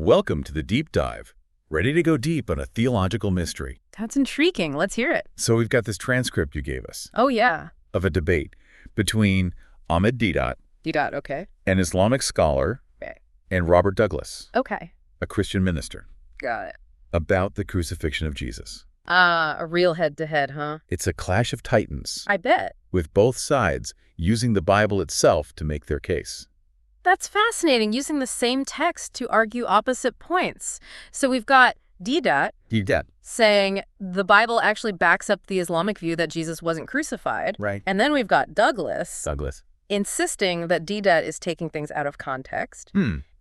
Welcome to the Deep Dive. Ready to go deep on a theological mystery. That's intriguing. Let's hear it. So we've got this transcript you gave us Oh, yeah. of a debate between Ahmed Deedat, Deedat, okay. an Islamic scholar, Okay. and Robert Douglas, Okay. a Christian minister, Got it. about the crucifixion of Jesus. A real head-to-head, huh? It's a clash of titans, I bet. with both sides using the Bible itself to make their case. That's fascinating, using the same text to argue opposite points. So we've got Deedat saying the Bible actually backs up the Islamic view that Jesus wasn't crucified. Right. And then we've got Douglas insisting that Deedat is taking things out of context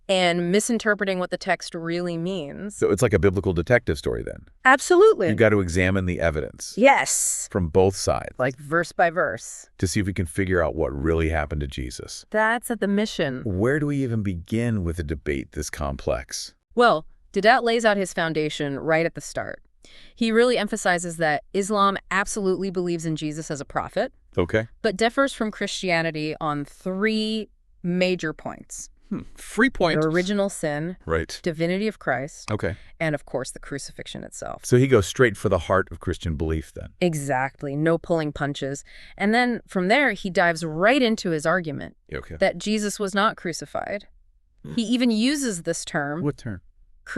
and misinterpreting what the text really means. So it's like a biblical detective story then. Absolutely. You've got to examine the evidence Yes. from both sides. Like verse by verse. To see if we can figure out what really happened to Jesus. That's at the mission. Where do we even begin with a debate this complex? Well, Deedat lays out his foundation right at the start. He really emphasizes that Islam absolutely believes in Jesus as a prophet, Okay. but differs from Christianity on three major points. 3 points. The original sin, Right. divinity of Christ, Okay. and of course the crucifixion itself. So he goes straight for the heart of Christian belief then. Exactly, no pulling punches. And then from there, he dives right into his argument Okay. that Jesus was not crucified. He even uses this term, What term?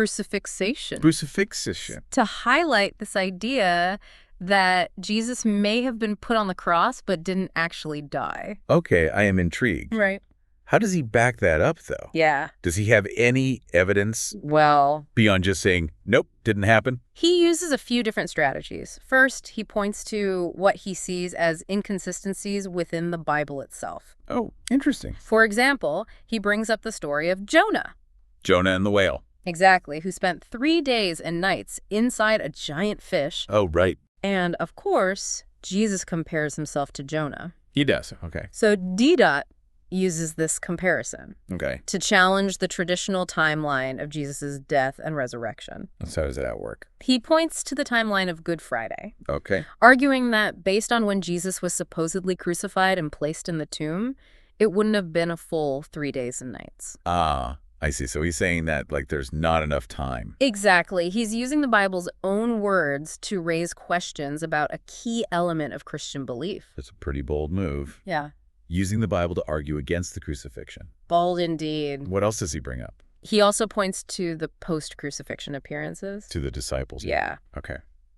crucifixation, Crucifixion. to highlight this idea that Jesus may have been put on the cross but didn't actually die. Okay, I am intrigued. Right. How does he back that up, though? Yeah. Does he have any evidence Well, beyond just saying, nope, didn't happen? he uses a few different strategies. First, he points to what he sees as inconsistencies within the Bible itself. Oh, interesting. For example, he brings up the story of Jonah. Jonah and the whale. Exactly, who spent 3 days and nights inside a giant fish. Oh, right. And, of course, Jesus compares himself to Jonah. He does. Okay. So Deedat uses this comparison Okay. to challenge the traditional timeline of Jesus' death and resurrection. So how does that work? He points to the timeline of Good Friday, Okay. arguing that based on when Jesus was supposedly crucified and placed in the tomb, it wouldn't have been a full 3 days and nights. Ah, I see. So he's saying that, like, there's not enough time. Exactly. He's using the Bible's own words to raise questions about a key element of Christian belief. It's a pretty bold move. Yeah. Using the Bible to argue against the crucifixion. Bold indeed. What else does he bring up? He also points to the post-crucifixion appearances. To the disciples. Yeah. Okay.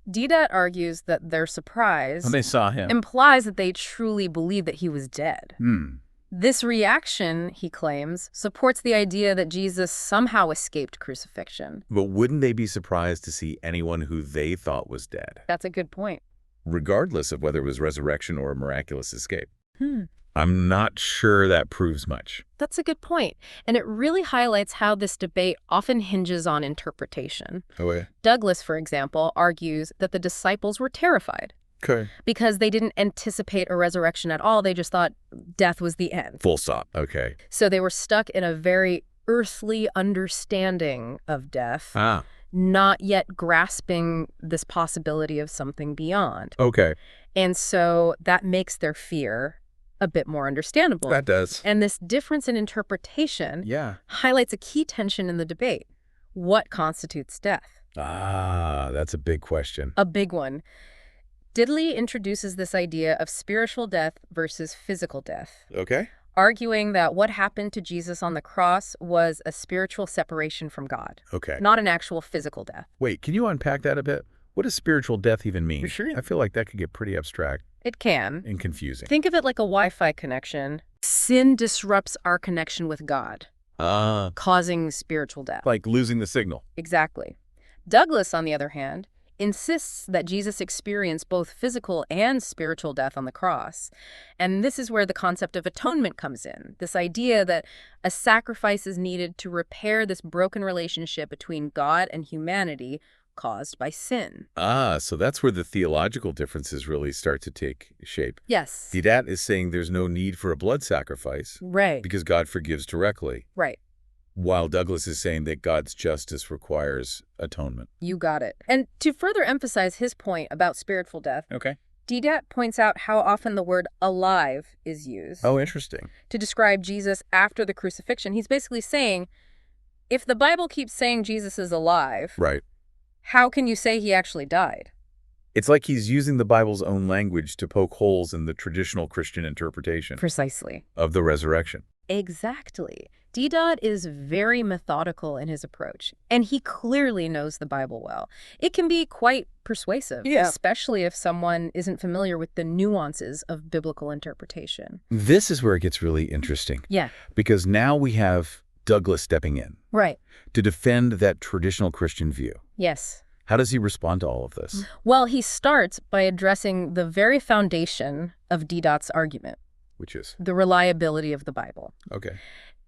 Deedat argues that their surprise When they saw him. implies that they truly believed that he was dead. Hmm. This reaction, he claims, supports the idea that Jesus somehow escaped crucifixion. But wouldn't they be surprised to see anyone who they thought was dead, That's a good point. regardless of whether it was resurrection or a miraculous escape? Hmm. I'm not sure that proves much. That's a good point. And it really highlights how this debate often hinges on interpretation. Oh, yeah. Douglas, for example, argues that the disciples were terrified Okay. because they didn't anticipate a resurrection at all. They just thought death was the end. Full stop. Okay. So they were stuck in a very earthly understanding of death, Ah. not yet grasping this possibility of something beyond. Okay. And so that makes their fear a bit more understandable. That does. And this difference in interpretation Yeah. highlights a key tension in the debate. What constitutes death? Ah, that's a big question. A big one. Diddley introduces this idea of spiritual death versus physical death, Okay. arguing that what happened to Jesus on the cross was a spiritual separation from God, Okay. not an actual physical death. Wait, can you unpack that a bit? What does spiritual death even mean? Sure. I feel like that could get pretty abstract It can. and confusing. Think of it like a Wi-Fi connection. Sin disrupts our connection with God, Ah. causing spiritual death. Like losing the signal. Exactly. Douglas, on the other hand, insists that Jesus experienced both physical and spiritual death on the cross. And this is where the concept of atonement comes in, this idea that a sacrifice is needed to repair this broken relationship between God and humanity caused by sin. Ah, so that's where the theological differences really start to take shape. Yes. Deedat is saying there's no need for a blood sacrifice Right. because God forgives directly, Right. while Douglas is saying that God's justice requires atonement. You got it. And to further emphasize his point about spiritual death, Okay. Deedat points out how often the word alive is used Oh, interesting. to describe Jesus after the crucifixion. He's basically saying If the Bible keeps saying Jesus is alive, Right. how can you say he actually died? It's like he's using the Bible's own language to poke holes in the traditional Christian interpretation Precisely. of the resurrection. Exactly. Deedat is very methodical in his approach, and he clearly knows the Bible well. It can be quite persuasive, especially if someone isn't familiar with the nuances of biblical interpretation. This is where it gets really interesting. Yeah. Because now we have Douglas stepping in Right. to defend that traditional Christian view. Yes. How does he respond to all of this? Well, he starts by addressing the very foundation of Deedat's argument, Which is? the reliability of the Bible. Okay.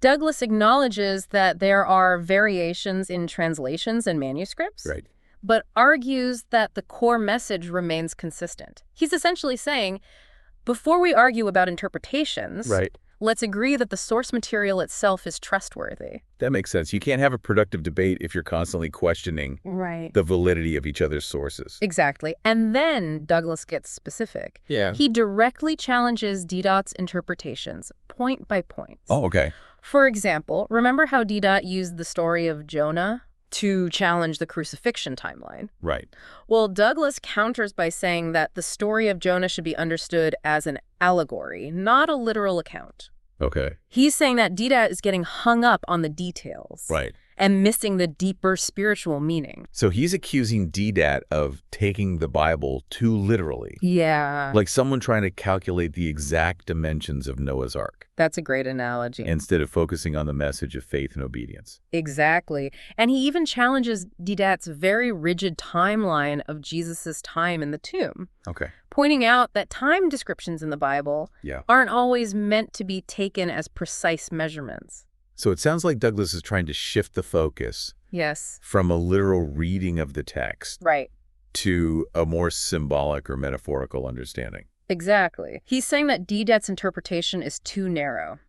Douglas acknowledges that there are variations in translations and manuscripts, Right. but argues that the core message remains consistent. He's essentially saying, before we argue about interpretations, Right. let's agree that the source material itself is trustworthy. That makes sense. You can't have a productive debate if you're constantly questioning Right. the validity of each other's sources. Exactly. And then Douglas gets specific. Yeah. He directly challenges Deedat's interpretations, point by point. Oh, okay. For example, remember how Deedat used the story of Jonah to challenge the crucifixion timeline? Right. Well, Douglas counters by saying that the story of Jonah should be understood as an allegory, not a literal account. Okay. He's saying that Deedat is getting hung up on the details Right. and missing the deeper spiritual meaning. So he's accusing Deedat of taking the Bible too literally. Yeah. Like someone trying to calculate the exact dimensions of Noah's Ark That's a great analogy. instead of focusing on the message of faith and obedience. Exactly. And he even challenges Deedat's very rigid timeline of Jesus's time in the tomb, Okay. pointing out that time descriptions in the Bible Yeah. aren't always meant to be taken as precise measurements. So it sounds like Douglas is trying to shift the focus Yes. from a literal reading of the text Right. to a more symbolic or metaphorical understanding. Exactly. He's saying that Deedat's interpretation is too narrow,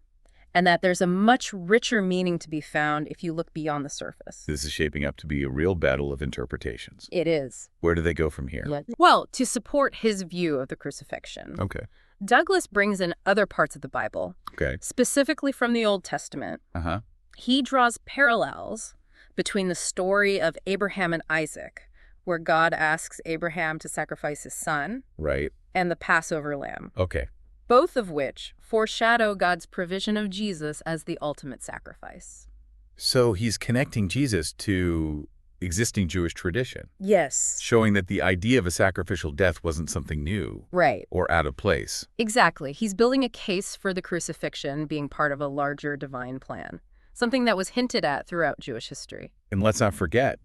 and that there's a much richer meaning to be found if you look beyond the surface. This is shaping up to be a real battle of interpretations. It is. Where do they go from here? Well, to support his view of the crucifixion, Okay. Douglas brings in other parts of the Bible, Okay. specifically from the Old Testament. Uh-huh. He draws parallels between the story of Abraham and Isaac, where God asks Abraham to sacrifice his son, Right. and the Passover lamb, Okay. both of which foreshadow God's provision of Jesus as the ultimate sacrifice. So he's connecting Jesus to existing Jewish tradition, Yes. showing that the idea of a sacrificial death wasn't something new Right. or out of place. Exactly. He's building a case for the crucifixion being part of a larger divine plan, something that was hinted at throughout Jewish history. And let's not forget,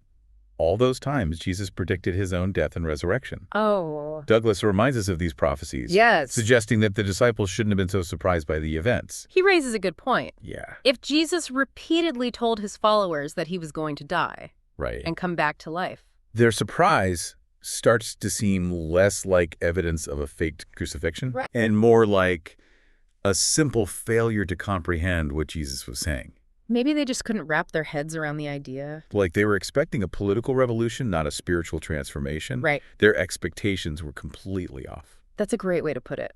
all those times Jesus predicted his own death and resurrection. Oh. Douglas reminds us of these prophecies, Yes. suggesting that the disciples shouldn't have been so surprised by the events. He raises a good point. Yeah, If Jesus repeatedly told his followers that he was going to die right. and come back to life. Their surprise starts to seem less like evidence of a faked crucifixion Right. and more like a simple failure to comprehend what Jesus was saying. Maybe they just couldn't wrap their heads around the idea. Like they were expecting a political revolution, not a spiritual transformation. Right. Their expectations were completely off. That's a great way to put it.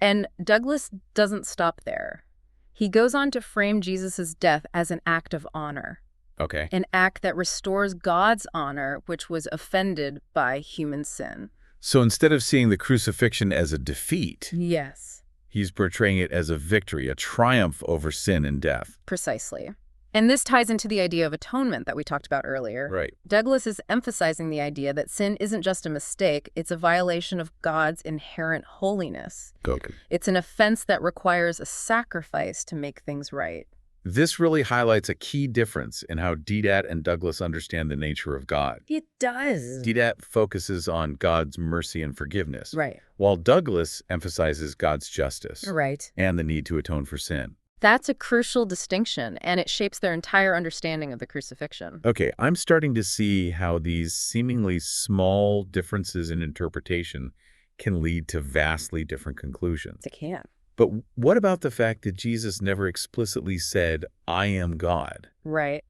And Douglas doesn't stop there. He goes on to frame Jesus' death as an act of honor, Okay. an act that restores God's honor, which was offended by human sin. So instead of seeing the crucifixion as a defeat, Yes, he's portraying it as a victory, a triumph over sin and death. precisely. And this ties into the idea of atonement that we talked about earlier. Right. Douglas is emphasizing the idea that sin isn't just a mistake, it's a violation of God's inherent holiness. Okay. It's an offense that requires a sacrifice to make things right. This really highlights a key difference in how Deedat and Douglas understand the nature of God. It does. Deedat focuses on God's mercy and forgiveness, Right. while Douglas emphasizes God's justice Right. and the need to atone for sin. That's a crucial distinction, and it shapes their entire understanding of the crucifixion. Okay, I'm starting to see how these seemingly small differences in interpretation can lead to vastly different conclusions. It can. But what about the fact that Jesus never explicitly said, "I am God"? Right.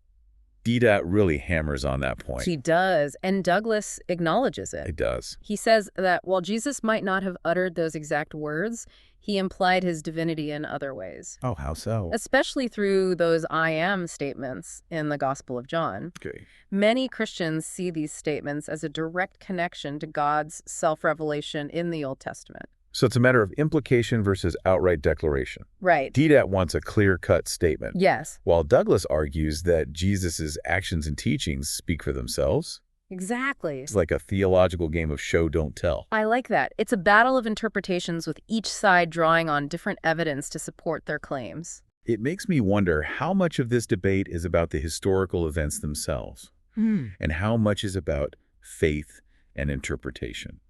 Deedat really hammers on that point. He does, and Douglas acknowledges it. It does. He says that while Jesus might not have uttered those exact words, he implied his divinity in other ways, Oh, how so? especially through those I am statements in the Gospel of John. Okay. Many Christians see these statements as a direct connection to God's self-revelation in the Old Testament. So it's a matter of implication versus outright declaration. Right. Deedat wants a clear-cut statement, Yes, while Douglas argues that Jesus' actions and teachings speak for themselves. exactly. It's like a theological game of show, don't tell. I like that. It's a battle of interpretations with each side drawing on different evidence to support their claims. It makes me wonder how much of this debate is about the historical events themselves, and how much is about faith and interpretation.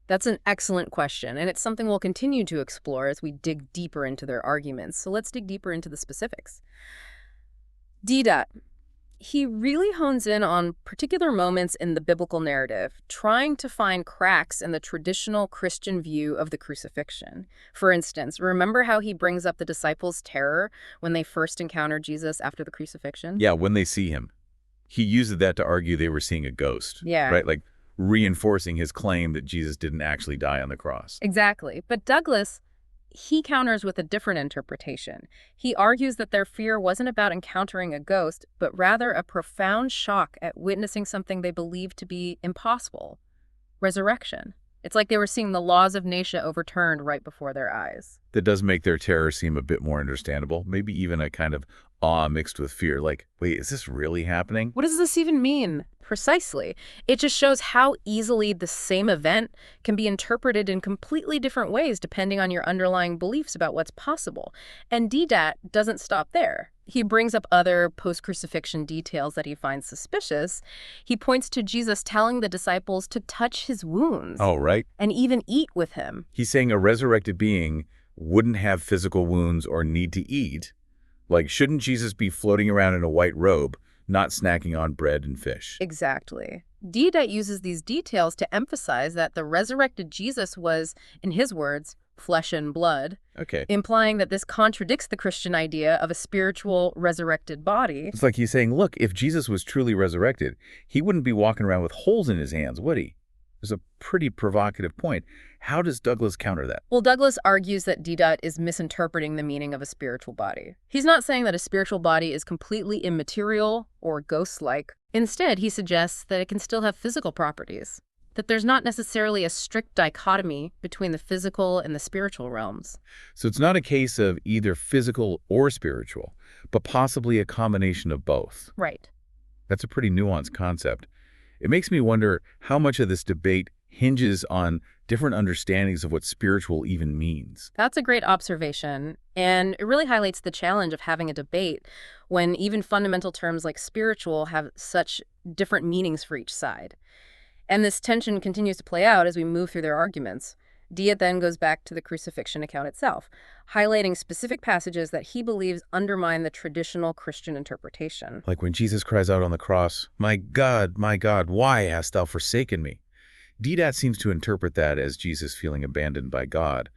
That's an excellent question, and it's something we'll continue to explore as we dig deeper into their arguments. So let's dig deeper into the specifics. Deedat, he really hones in on particular moments in the biblical narrative, trying to find cracks in the traditional Christian view of the crucifixion. For instance, remember how he brings up the disciples' terror when they first encounter Jesus after the crucifixion? Yeah, when they see him. He uses that to argue they were seeing a ghost. Yeah. Right? Like reinforcing his claim that Jesus didn't actually die on the cross. Exactly. But Douglas, he counters with a different interpretation. He argues that their fear wasn't about encountering a ghost, but rather a profound shock at witnessing something they believed to be impossible: resurrection. It's like they were seeing the laws of nature overturned right before their eyes. That does make their terror seem a bit more understandable, maybe even a kind of awe mixed with fear. Like, wait, is this really happening? What does this even mean? Precisely. It just shows how easily the same event can be interpreted in completely different ways depending on your underlying beliefs about what's possible. And Deedat doesn't stop there. He brings up other post-crucifixion details that he finds suspicious. He points to Jesus telling the disciples to touch his wounds. Oh, right. And even eat with him. He's saying a resurrected being wouldn't have physical wounds or need to eat. Like, shouldn't Jesus be floating around in a white robe, not snacking on bread and fish? Exactly. Deedat uses these details to emphasize that the resurrected Jesus was, in his words, flesh and blood, Okay. implying that this contradicts the Christian idea of a spiritual resurrected body. It's like he's saying, look, if Jesus was truly resurrected, he wouldn't be walking around with holes in his hands, would he? It's a pretty provocative point. How does Douglas counter that? Well, Douglas argues that Deedat is misinterpreting the meaning of a spiritual body. He's not saying that a spiritual body is completely immaterial or ghost-like. Instead, he suggests that it can still have physical properties, that there's not necessarily a strict dichotomy between the physical and the spiritual realms. So it's not a case of either physical or spiritual, but possibly a combination of both. Right. That's a pretty nuanced concept. It makes me wonder how much of this debate hinges on different understandings of what spiritual even means. That's a great observation, and it really highlights the challenge of having a debate when even fundamental terms like spiritual have such different meanings for each side. And this tension continues to play out as we move through their arguments. Deedat then goes back to the crucifixion account itself, highlighting specific passages that he believes undermine the traditional Christian interpretation. Like when Jesus cries out on the cross, my God, why hast thou forsaken me?" Deedat seems to interpret that as Jesus feeling abandoned by God,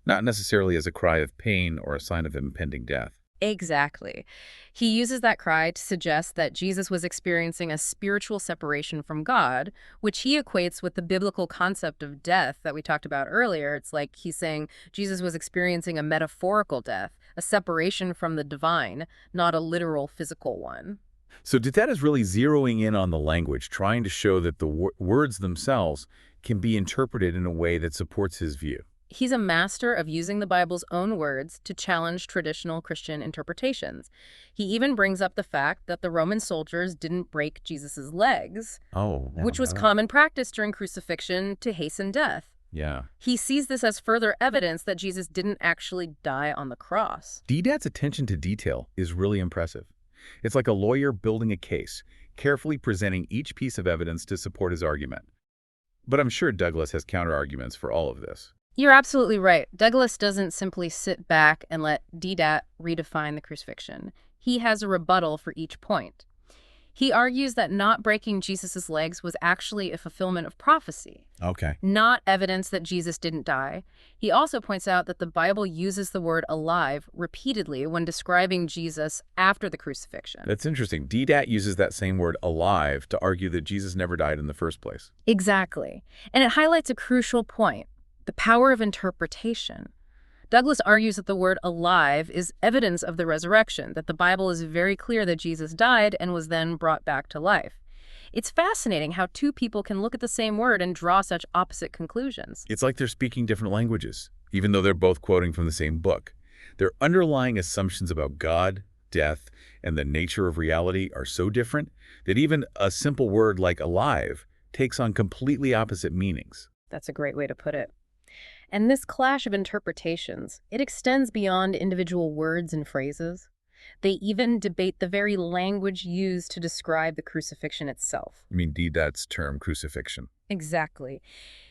not necessarily as a cry of pain or a sign of impending death. Exactly. He uses that cry to suggest that Jesus was experiencing a spiritual separation from God, which he equates with the biblical concept of death that we talked about earlier. It's like he's saying Jesus was experiencing a metaphorical death, a separation from the divine, not a literal physical one. So Deedat is really zeroing in on the language, trying to show that the words themselves can be interpreted in a way that supports his view. He's a master of using the Bible's own words to challenge traditional Christian interpretations. He even brings up the fact that the Roman soldiers didn't break Jesus's legs, which was common practice during crucifixion to hasten death. Yeah. He sees this as further evidence that Jesus didn't actually die on the cross. Deedat's attention to detail is really impressive. It's like a lawyer building a case, carefully presenting each piece of evidence to support his argument. But I'm sure Douglas has counter-arguments for all of this. You're absolutely right. Douglas doesn't simply sit back and let Deedat redefine the crucifixion. He has a rebuttal for each point. He argues that not breaking Jesus's legs was actually a fulfillment of prophecy, Okay. not evidence that Jesus didn't die. He also points out that the Bible uses the word alive repeatedly when describing Jesus after the crucifixion. That's interesting. Deedat uses that same word alive to argue that Jesus never died in the first place. Exactly. And it highlights a crucial point: the power of interpretation. Douglas argues that the word alive is evidence of the resurrection, that the Bible is very clear that Jesus died and was then brought back to life. It's fascinating how two people can look at the same word and draw such opposite conclusions. It's like they're speaking different languages, even though they're both quoting from the same book. Their underlying assumptions about God, death, and the nature of reality are so different that even a simple word like alive takes on completely opposite meanings. That's a great way to put it. And this clash of interpretations, it extends beyond individual words and phrases. They even debate the very language used to describe the crucifixion itself. I mean, Deedat's term, crucifixion. Exactly.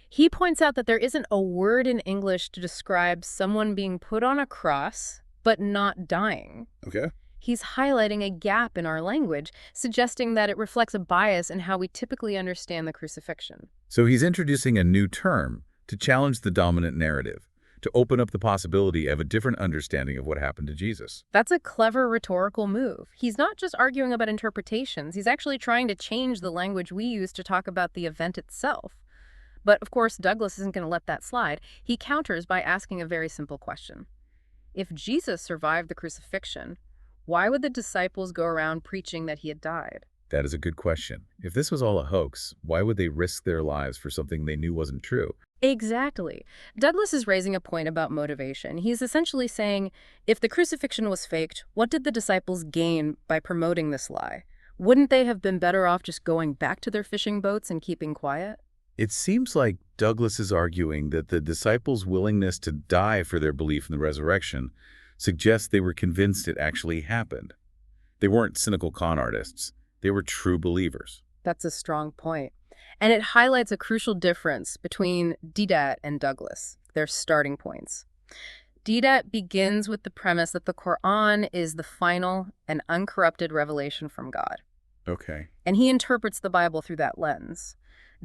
He points out that there isn't a word in English to describe someone being put on a cross, but not dying. Okay. He's highlighting a gap in our language, suggesting that it reflects a bias in how we typically understand the crucifixion. So he's introducing a new term to challenge the dominant narrative, to open up the possibility of a different understanding of what happened to Jesus. That's a clever rhetorical move. He's not just arguing about interpretations, he's actually trying to change the language we use to talk about the event itself. But of course, Douglas isn't going to let that slide. He counters by asking a very simple question. If Jesus survived the crucifixion, why would the disciples go around preaching that he had died? That is a good question. If this was all a hoax, why would they risk their lives for something they knew wasn't true? Exactly. Douglas is raising a point about motivation. He's essentially saying, if the crucifixion was faked, what did the disciples gain by promoting this lie? Wouldn't they have been better off just going back to their fishing boats and keeping quiet? It seems like Douglas is arguing that the disciples' willingness to die for their belief in the resurrection suggests they were convinced it actually happened. They weren't cynical con artists. They were true believers. That's a strong point. And it highlights a crucial difference between Deedat and Douglas, their starting points. Deedat begins with the premise that the Quran is the final and uncorrupted revelation from God. Okay. And he interprets the Bible through that lens.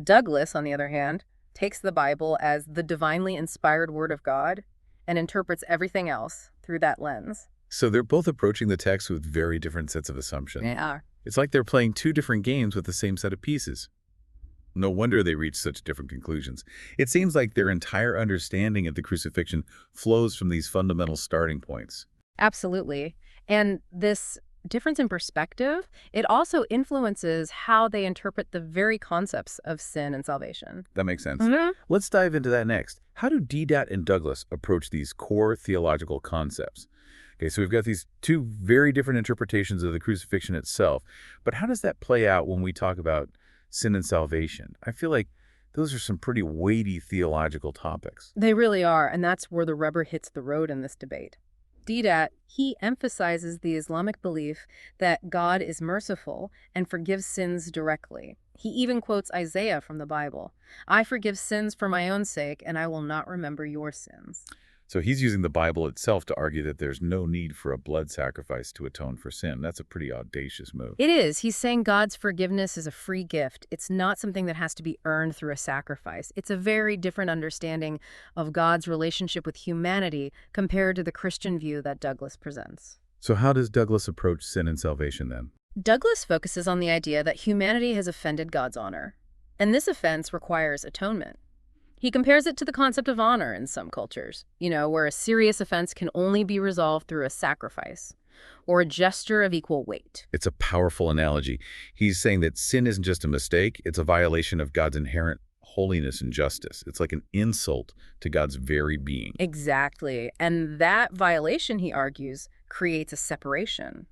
Douglas, on the other hand, takes the Bible as the divinely inspired word of God and interprets everything else through that lens. So they're both approaching the text with very different sets of assumptions. They are. It's like they're playing two different games with the same set of pieces. No wonder they reach such different conclusions. It seems like their entire understanding of the crucifixion flows from these fundamental starting points. Absolutely. And this difference in perspective, it also influences how they interpret the very concepts of sin and salvation. That makes sense. Mm-hmm. Let's dive into that next. How do Deedat and Douglas approach these core theological concepts? Okay, so we've got these two very different interpretations of the crucifixion itself, but how does that play out when we talk about sin and salvation? I feel like those are some pretty weighty theological topics. They really are, and that's where the rubber hits the road in this debate. Deedat, he emphasizes the Islamic belief that God is merciful and forgives sins directly. He even quotes Isaiah from the Bible. I forgive sins for my own sake, and I will not remember your sins. So he's using the Bible itself to argue that there's no need for a blood sacrifice to atone for sin. That's a pretty audacious move. It is. He's saying God's forgiveness is a free gift. It's not something that has to be earned through a sacrifice. It's a very different understanding of God's relationship with humanity compared to the Christian view that Douglas presents. So how does Douglas approach sin and salvation then? Douglas focuses on the idea that humanity has offended God's honor, and this offense requires atonement. He compares it to the concept of honor in some cultures, where a serious offense can only be resolved through a sacrifice or a gesture of equal weight. It's a powerful analogy. He's saying that sin isn't just a mistake, it's a violation of God's inherent holiness and justice. It's like an insult to God's very being. Exactly. And that violation, he argues, creates a separation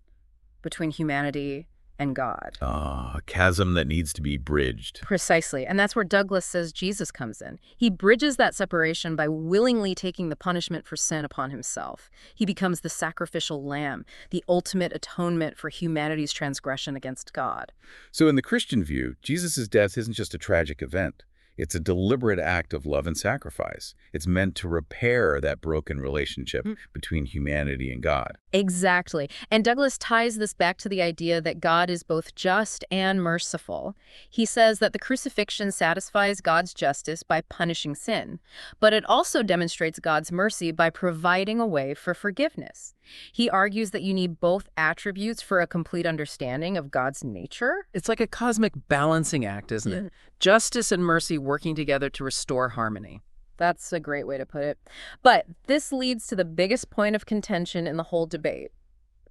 between humanity and God. A chasm that needs to be bridged. Precisely. And that's where Douglas says Jesus comes in. He bridges that separation by willingly taking the punishment for sin upon himself. He becomes the sacrificial lamb, the ultimate atonement for humanity's transgression against God. So in the Christian view, Jesus' death isn't just a tragic event. It's a deliberate act of love and sacrifice. It's meant to repair that broken relationship between humanity and God. Exactly. And Douglas ties this back to the idea that God is both just and merciful. He says that the crucifixion satisfies God's justice by punishing sin, but it also demonstrates God's mercy by providing a way for forgiveness. He argues that you need both attributes for a complete understanding of God's nature. It's like a cosmic balancing act, isn't it? Justice and mercy working together to restore harmony. That's a great way to put it. But this leads to the biggest point of contention in the whole debate,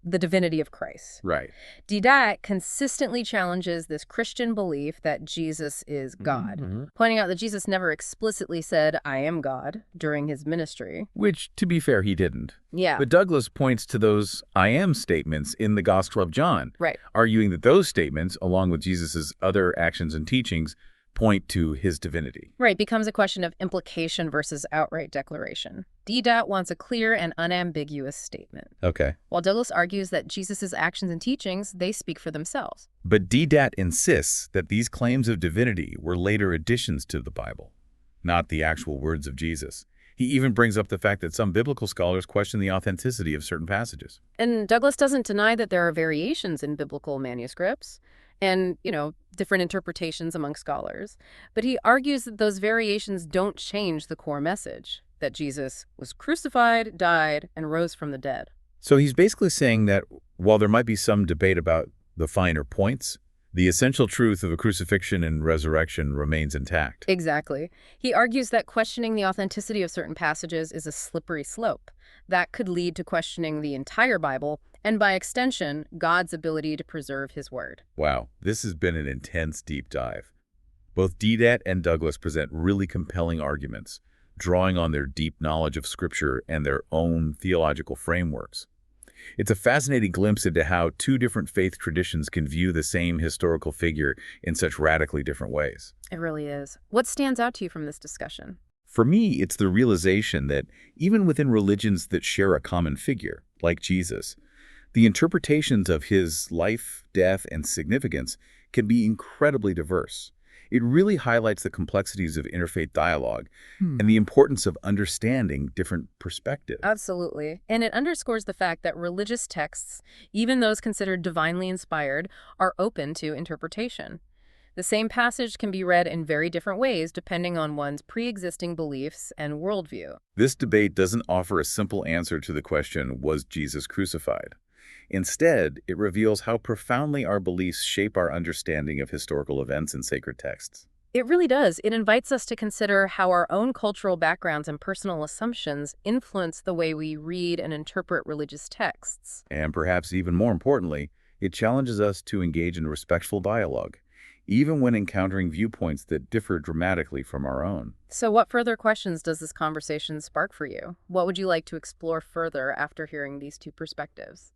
the divinity of Christ. Right. Deedat consistently challenges this Christian belief that Jesus is God, pointing out that Jesus never explicitly said, "I am God," during his ministry. Which, to be fair, he didn't. Yeah, But Douglas points to those I am statements in the Gospel of John, right. arguing that those statements, along with Jesus' other actions and teachings, point to his divinity. Right, becomes a question of implication versus outright declaration. Deedat wants a clear and unambiguous statement, Okay. while Douglas argues that Jesus' actions and teachings, they speak for themselves. But Deedat insists that these claims of divinity were later additions to the Bible, not the actual words of Jesus. He even brings up the fact that some biblical scholars question the authenticity of certain passages. And Douglas doesn't deny that there are variations in biblical manuscripts and, different interpretations among scholars. But he argues that those variations don't change the core message, that Jesus was crucified, died, and rose from the dead. So he's basically saying that while there might be some debate about the finer points, the essential truth of a crucifixion and resurrection remains intact. Exactly. He argues that questioning the authenticity of certain passages is a slippery slope. That could lead to questioning the entire Bible and, by extension, God's ability to preserve his word. Wow, this has been an intense deep dive. Both Deedat and Douglas present really compelling arguments, drawing on their deep knowledge of Scripture and their own theological frameworks. It's a fascinating glimpse into how two different faith traditions can view the same historical figure in such radically different ways. It really is. What stands out to you from this discussion? For me, it's the realization that even within religions that share a common figure, like Jesus, the interpretations of his life, death, and significance can be incredibly diverse. It really highlights the complexities of interfaith dialogue and the importance of understanding different perspectives. Absolutely. And it underscores the fact that religious texts, even those considered divinely inspired, are open to interpretation. The same passage can be read in very different ways depending on one's pre-existing beliefs and worldview. This debate doesn't offer a simple answer to the question, was Jesus crucified? Instead, it reveals how profoundly our beliefs shape our understanding of historical events and sacred texts. It really does. It invites us to consider how our own cultural backgrounds and personal assumptions influence the way we read and interpret religious texts. And perhaps even more importantly, it challenges us to engage in respectful dialogue, even when encountering viewpoints that differ dramatically from our own. So what further questions does this conversation spark for you? What would you like to explore further after hearing these two perspectives?